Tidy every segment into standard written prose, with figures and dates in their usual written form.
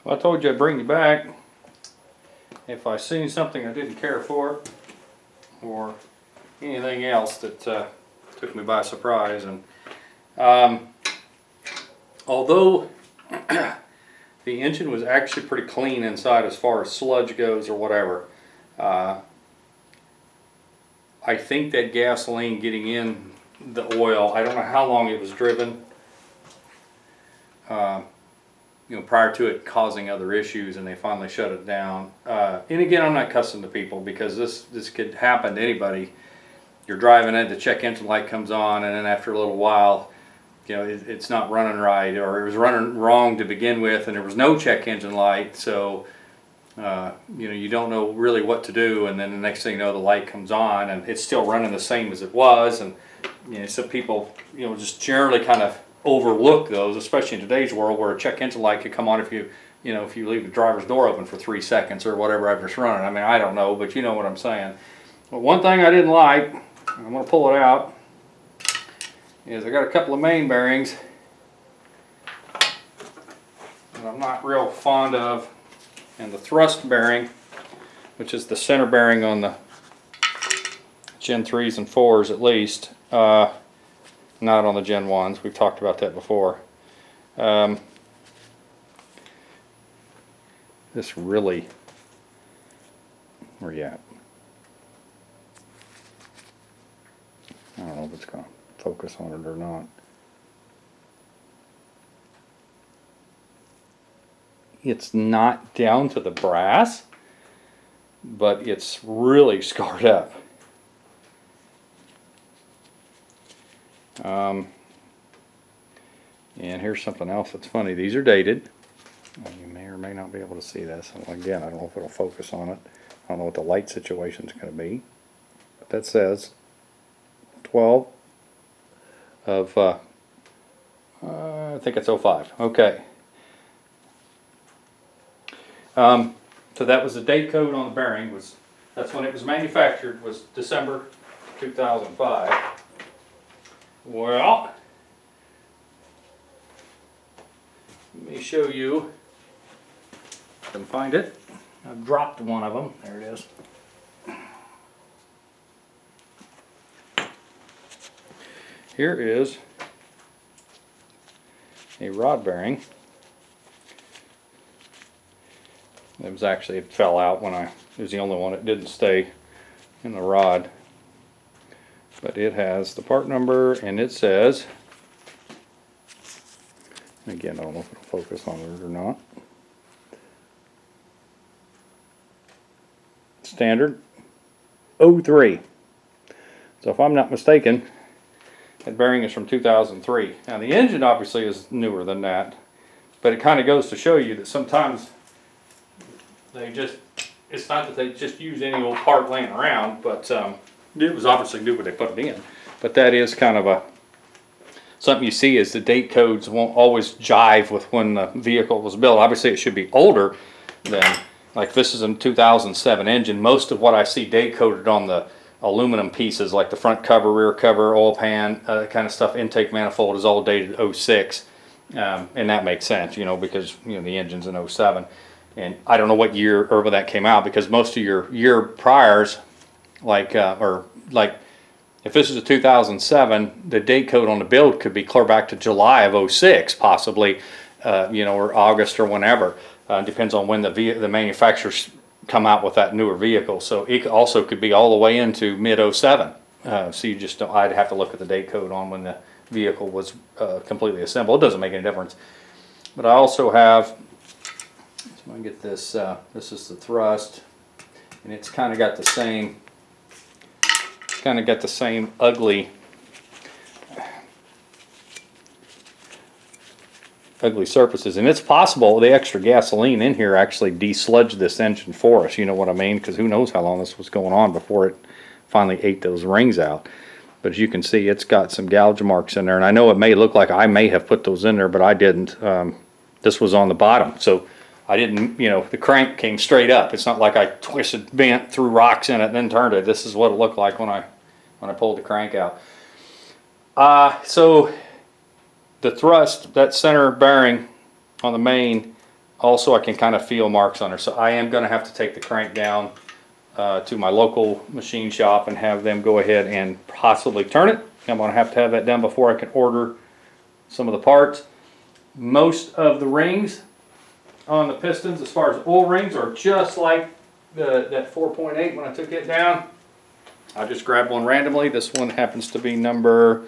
Well, I told you I'd bring you back if I seen something I didn't care for or anything else that took me by surprise. And although the engine was actually pretty clean inside as far as sludge goes or whatever, I think that gasoline getting in the oil, I don't know how long it was driven, prior to it causing other issues, and they finally shut it down. And again, I'm not cussing the people, because this could happen to anybody. You're driving it, the check engine light comes on, and then after a little while, it's not running right, or it was running wrong to begin with, and there was no check engine light, so you don't know really what to do, and then the next thing you know, the light comes on and it's still running the same as it was. And so people just generally kind of overlook those, especially in today's world where a check engine light could come on if you leave the driver's door open for 3 seconds or whatever after it's running. I mean, I don't know, but you know what I'm saying. But one thing I didn't like, I'm going to pull it out, is I got a couple of main bearings that I'm not real fond of. And the thrust bearing, which is the center bearing on the Gen 3s and 4s at least, not on the Gen 1s, we've talked about that before. This really, where you at? I don't know if it's going to focus on it or not. It's not down to the brass, but it's really scarred up. And here's something else that's funny. These are dated. You may or may not be able to see this. And again, I don't know if it'll focus on it. I don't know what the light situation is going to be. But that says 12 of, I think it's 05. Okay. So that was the date code on the bearing. That's when it was manufactured, was December 2005. Well, let me show you if I can find it. I've dropped one of them. There it is. Here is a rod bearing. It fell out when it was the only one that didn't stay in the rod. But it has the part number, and it says, again, I don't know if it'll focus on it or not. Standard 03. So if I'm not mistaken, that bearing is from 2003. Now the engine obviously is newer than that, but it kind of goes to show you that sometimes it's not that they just use any old part laying around, but it was obviously new when they put it in. But that is kind of something you see, is the date codes won't always jive with when the vehicle was built. Obviously it should be older than, like this is a 2007 engine. Most of what I see date coded on the aluminum pieces, like the front cover, rear cover, oil pan, that kind of stuff, intake manifold, is all dated 06. And that makes sense, because the engine's in 07. And I don't know what year or when that came out, because most of your year priors, like if this is a 2007, the date code on the build could be clear back to July of 06, possibly, or August or whenever. Depends on when the manufacturers come out with that newer vehicle. So it also could be all the way into mid 07. So you just don't, I'd have to look at the date code on when the vehicle was completely assembled. It doesn't make any difference. But I also have, so I get this. This is the thrust, and it's kind of got the same. Ugly surfaces, and it's possible the extra gasoline in here actually desludged this engine for us. You know what I mean? Because who knows how long this was going on before it finally ate those rings out. But as you can see, it's got some gouge marks in there, and I know it may look like I may have put those in there, but I didn't. This was on the bottom, so I didn't, the crank came straight up. It's not like I twisted, bent, threw rocks in it, and then turned it. This is what it looked like when I pulled the crank out. So the thrust, that center bearing on the main, Also, I can kind of feel marks on her. So I am going to have to take the crank down to my local machine shop and have them go ahead and possibly turn it. I'm going to have that done before I can order some of the parts. Most of the rings on the pistons, as far as oil rings, are just like that 4.8 when I took it down. I just grabbed one randomly. This one happens to be number,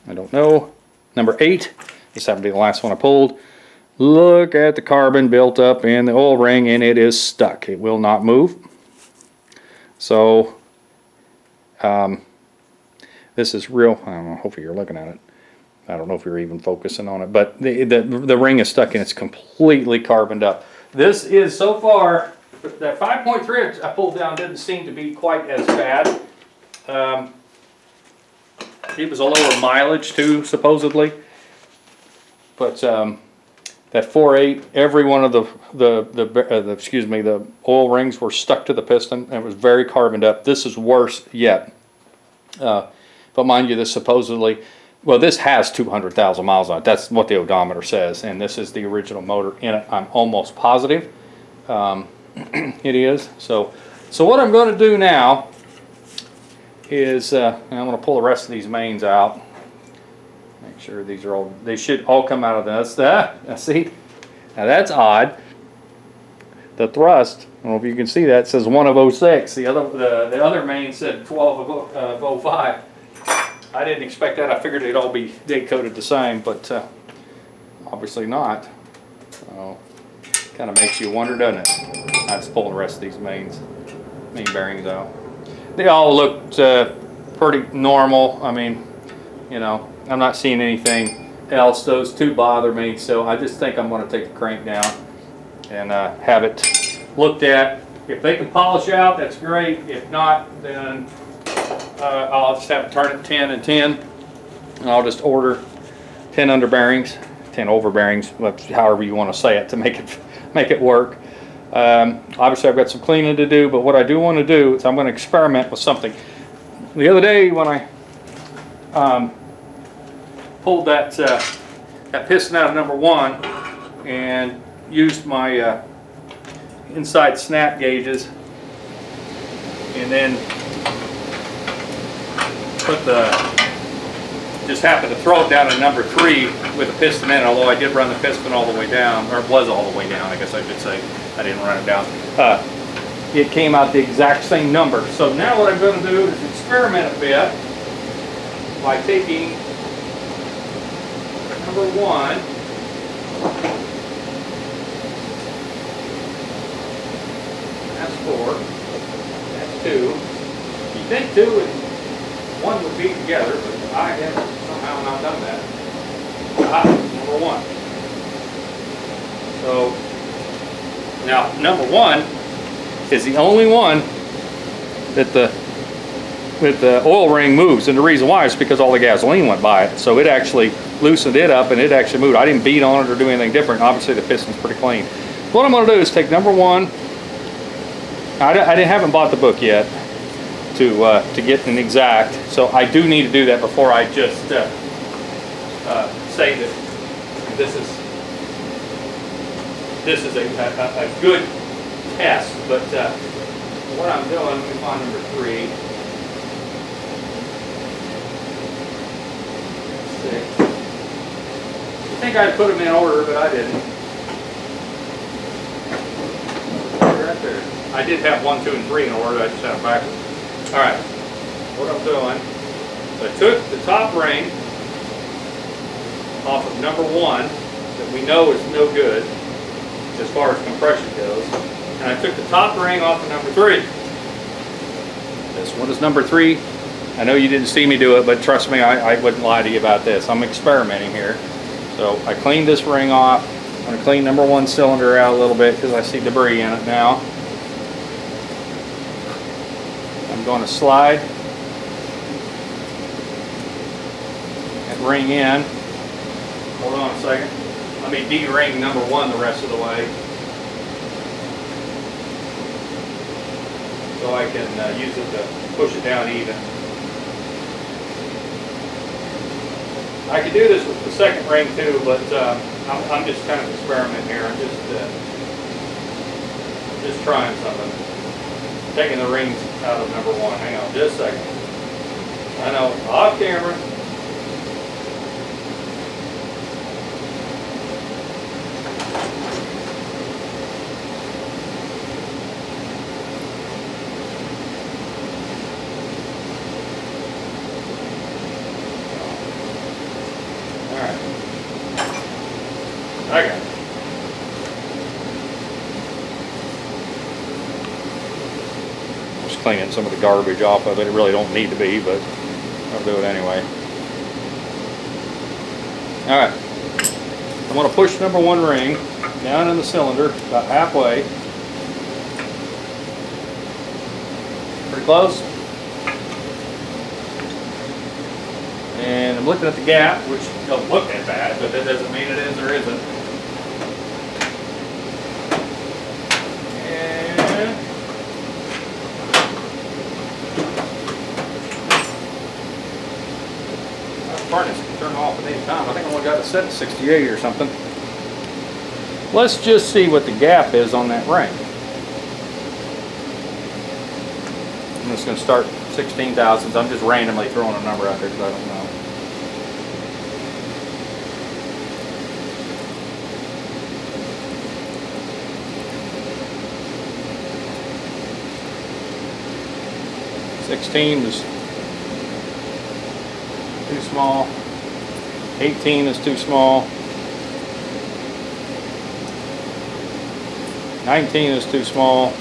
I don't know, number 8. This happened to be the last one I pulled. Look at the carbon built up in the oil ring, and it is stuck. It will not move. So this is real. I don't know, hopefully you're looking at it. I don't know if you're even focusing on it, but the ring is stuck and it's completely carboned up. This is, so far, that 5.3 I pulled down didn't seem to be quite as bad. It was a lower mileage too, supposedly. But that 4.8, every one of the oil rings were stuck to the piston, and it was very carboned up. This is worse yet. But mind you, this supposedly, well, this has 200,000 miles on it. That's what the odometer says, and this is the original motor in it. I'm almost positive it is. So what I'm going to do now is I'm going to pull the rest of these mains out. Make sure these are all, they should all come out of this. See, now that's odd. The thrust, I don't know if you can see that, it says 1 of 06. The other main said 12 of 05. I didn't expect that. I figured they'd all be date coded the same, but obviously not. So kind of makes you wonder, doesn't it? I just pull the rest of these main bearings out. They all looked pretty normal. I mean, you know, I'm not seeing anything else. Those two bother me, so I just think I'm going to take the crank down and have it looked at. If they can polish out, that's great. If not, then I'll just have to turn it 10 and 10, and I'll just order 10 under bearings, 10 over bearings, however you want to say it to make it work. Obviously, I've got some cleaning to do, but what I do want to do is I'm going to experiment with something. The other day when I pulled that piston out of number 1 and used my inside snap gauges, and then just happened to throw it down to number 3 with the piston in, although I did run the piston all the way down, or it was all the way down, I guess I should say. I didn't run it down. It came out the exact same number. So now what I'm going to do is experiment a bit by taking number 1, that's 4, that's 2. You think 2 and 1 would be together, but I have somehow not done that. Number 1. So now number 1 is the only one that the oil ring moves, and the reason why is because all the gasoline went by it. So it actually loosened it up and it actually moved. I didn't beat on it or do anything different. Obviously the piston's pretty clean. What I'm going to do is take number 1. I haven't bought the book yet to get an exact, so I do need to do that before I just say that this is a good test. But what I'm doing, let me find number 3. 6. I think I'd put them in order, but I didn't. Right there. I did have 1, 2, and 3 in order. I just had them backwards. All right. What I'm doing, so I took the top ring off of number 1 that we know is no good as far as compression goes, and I took the top ring off of number 3. This one is number 3. I know you didn't see me do it, but trust me, I wouldn't lie to you about this. I'm experimenting here. So I cleaned this ring off. I'm going to clean number 1 cylinder out a little bit because I see debris in it now. I'm going to slide that ring in. Hold on a second. Let me de-ring number 1 the rest of the way, so I can use it to push it down even. I could do this with the second ring too, but I'm just kind of experimenting here. I'm just trying something. Taking the rings out of number 1. Hang on just a second. I know, off camera. Okay. Just cleaning some of the garbage off of it. It really don't need to be, but I'll do it anyway. Alright. I'm going to push number 1 ring down in the cylinder about halfway. Pretty close. And I'm looking at the gap, which don't look that bad, but that doesn't mean it is or isn't. And that furnace can turn off at any time. I think I only got it set to 68 or something. Let's just see what the gap is on that ring. I'm just going to start 16 thousandths. I'm just randomly throwing a number out there because I don't know. $16 is too small. 18 is too small. 19 is too small.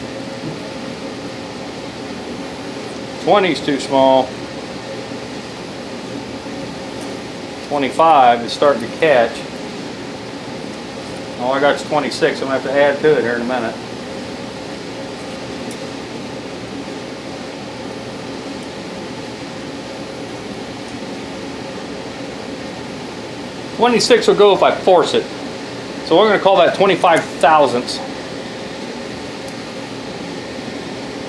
20 is too small. 25 is starting to catch. All I got is 26. I'm going to have to add to it here in a minute. $26 will go if I force it. So we're going to call that 25 thousandths.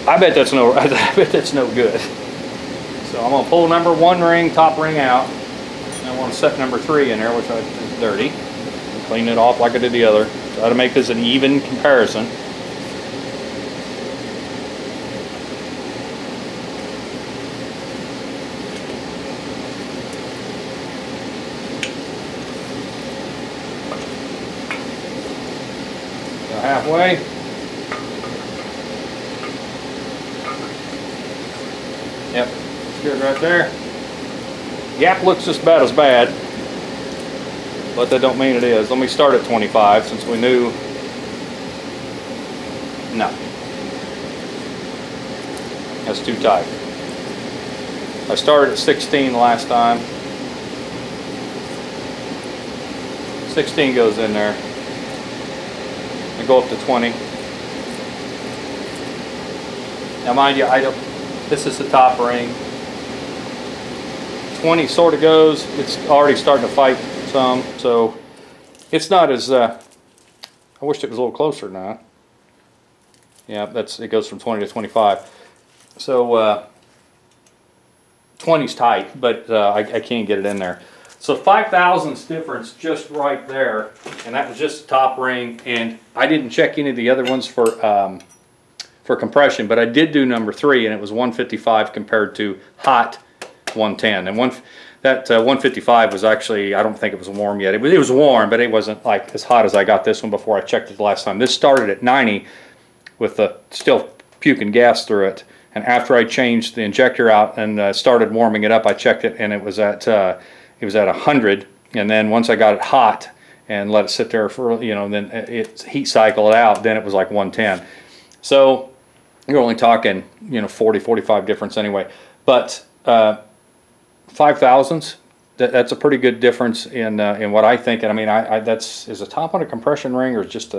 I bet that's no good. So I'm going to pull number 1 ring, top ring out. And I want to set number 3 in there, which is dirty. Clean it off like I did the other. Try to make this an even comparison. So halfway. Yep, it's good right there. Gap looks just about as bad, but that don't mean it is. Let me start at 25 since we knew. No, that's too tight. I started at 16 last time. 16 goes in there. I go up to 20. Now mind you, this is the top ring. 20 sort of goes. It's already starting to fight some, so it's not as. I wished it was a little closer now. Yeah, it goes from 20 to 25. So 20's tight, but I can't get it in there. So 5 thousandths difference just right there, and that was just the top ring. And I didn't check any of the other ones for compression, but I did do number 3, and it was 155 compared to hot 110. And that 155 was actually, I don't think it was warm yet. It was warm, but it wasn't like as hot as I got this one before I checked it the last time. This started at 90 with still puking gas through it. And after I changed the injector out and started warming it up, I checked it, and it was at 100. And then once I got it hot and let it sit there for, then it heat cycle it out, then it was like 110. So you're only talking, 40, 45 difference anyway. But 5 thousandths, that's a pretty good difference in what I think. And I mean, is the top one a compression ring, or is it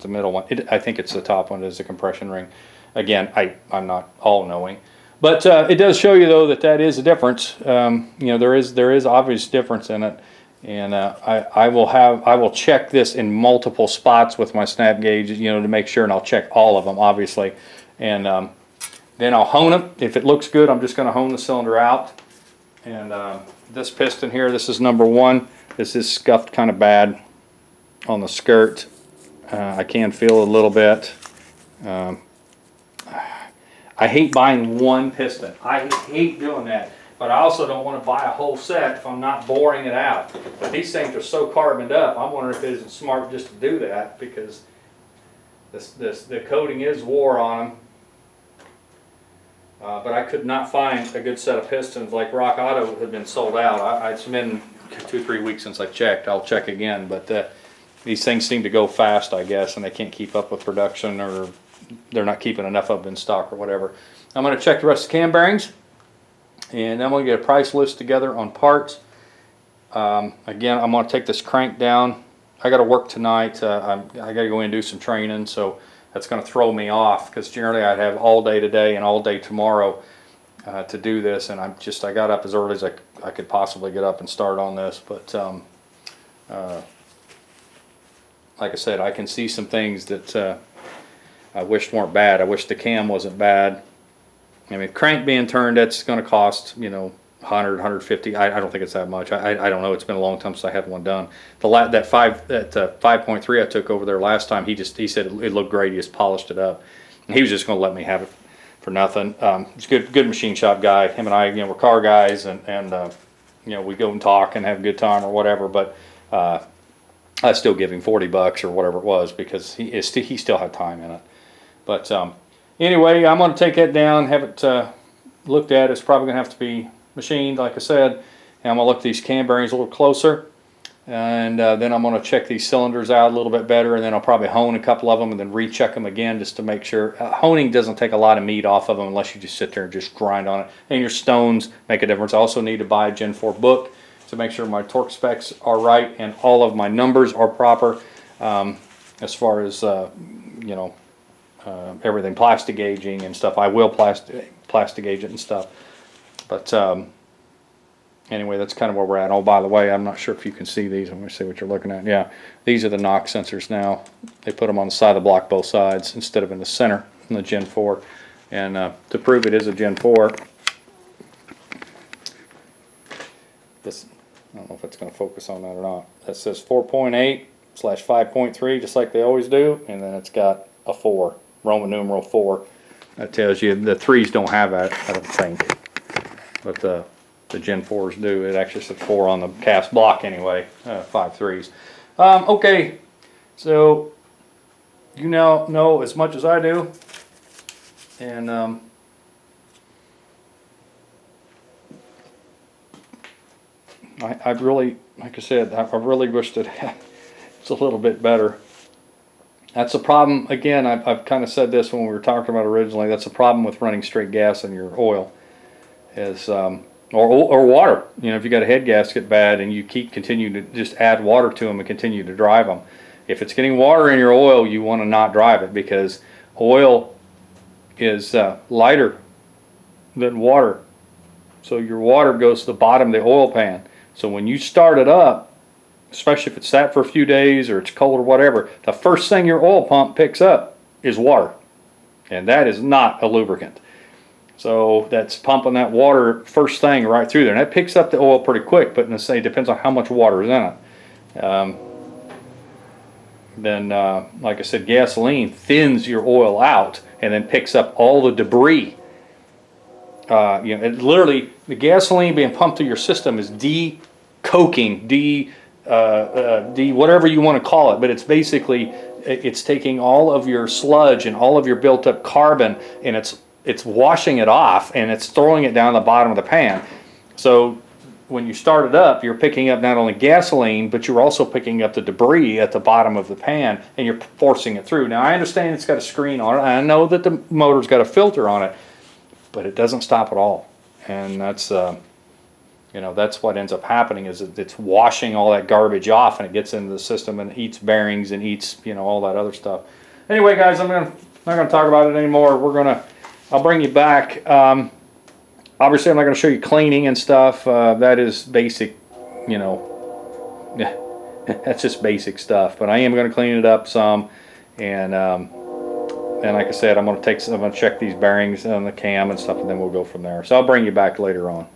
the middle one? I think it's the top one is a compression ring. Again, I'm not all knowing, but it does show you though that is a difference. There is obvious difference in it, and I will check this in multiple spots with my snap gauge, to make sure, and I'll check all of them obviously, and then I'll hone it. If it looks good, I'm just going to hone the cylinder out, And this piston here, this is number 1. This is scuffed kind of bad on the skirt. I can feel a little bit. I hate buying one piston. I hate doing that. But I also don't want to buy a whole set if I'm not boring it out. But these things are so carboned up, I'm wondering if it isn't smart just to do that, because the coating is wore on them. But I could not find a good set of pistons. Like Rock Auto had been sold out. It's been 2-3 weeks since I checked. I'll check again. But these things seem to go fast, I guess, and they can't keep up with production, or they're not keeping enough of them in stock or whatever. I'm going to check the rest of the cam bearings, and I'm going to get a price list together on parts. Again, I'm going to take this crank down. I got to work tonight. I got to go in and do some training, so that's going to throw me off, because generally I'd have all day today and all day tomorrow to do this, and I got up as early as I could possibly get up and start on this. But like I said, I can see some things that I wished weren't bad. I wish the cam wasn't bad. I mean, crank being turned, that's going to cost, you know, 100, 150. I don't think it's that much. I don't know. It's been a long time since I had one done. That 5.3 I took over there last time, he said it looked great. He just polished it up. And he was just going to let me have it for nothing. He's a good machine shop guy. Him and I, you know, we're car guys, and you know, we go and talk and have a good time or whatever. But I still give him $40 or whatever it was, because he still had time in it. But anyway, I'm going to take that down, have it looked at. It's probably going to have to be machined, like I said. And I'm going to look at these cam bearings a little closer. And then I'm going to check these cylinders out a little bit better. And then I'll probably hone a couple of them and then recheck them again, just to make sure. Honing doesn't take a lot of meat off of them unless you just sit there and just grind on it. And your stones make a difference. I also need to buy a Gen 4 book to make sure my torque specs are right and all of my numbers are proper, as far as you know, everything, plastic gauging and stuff. I will plastic gauge it and stuff. But anyway, that's kind of where we're at. Oh, by the way, I'm not sure if you can see these. I'm going to see what you're looking at. Yeah, these are the knock sensors now. They put them on the side of the block, both sides, instead of in the center in the Gen 4. And to prove it is a Gen 4, this, I don't know if it's going to focus on that or not. That says 4.8/5.3, just like they always do, and then it's got a 4, Roman numeral 4. That tells you the 3s don't have that, I don't think, but the Gen 4s do. It actually says 4 on the cast block anyway, 5 3s. Okay, so you now know as much as I do, and I really, like I said, I really wish that it's a little bit better. That's a problem. Again, I've kind of said this when we were talking about originally. That's a problem with running straight gas in your oil, is or water. You know, if you got a head gasket bad and you continue to just add water to them and continue to drive them. If it's getting water in your oil, you want to not drive it, because oil is lighter than water. So your water goes to the bottom of the oil pan. So when you start it up, especially if it's sat for a few days or it's cold or whatever, the first thing your oil pump picks up is water. And that is not a lubricant. So that's pumping that water first thing right through there. And that picks up the oil pretty quick, but it depends on how much water is in it. Then, like I said, gasoline thins your oil out and then picks up all the debris. You know, it literally, the gasoline being pumped through your system is de-coking, whatever you want to call it, but it's basically, it's taking all of your sludge and all of your built up carbon, and it's washing it off, and it's throwing it down the bottom of the pan. So when you start it up, you're picking up not only gasoline, but you're also picking up the debris at the bottom of the pan, and you're forcing it through. Now, I understand it's got a screen on it. I know that the motor's got a filter on it, but it doesn't stop at all. And that's you know, that's what ends up happening, is it's washing all that garbage off, and it gets into the system and eats bearings and eats, you know, all that other stuff. Anyway, guys, I'm not gonna talk about it anymore. I'll bring you back. Obviously, I'm not gonna show you cleaning and stuff. That is basic, you know. That's just basic stuff. But I am gonna clean it up some, and like I said, I'm gonna check these bearings on the cam and stuff, and then we'll go from there. So I'll bring you back later on.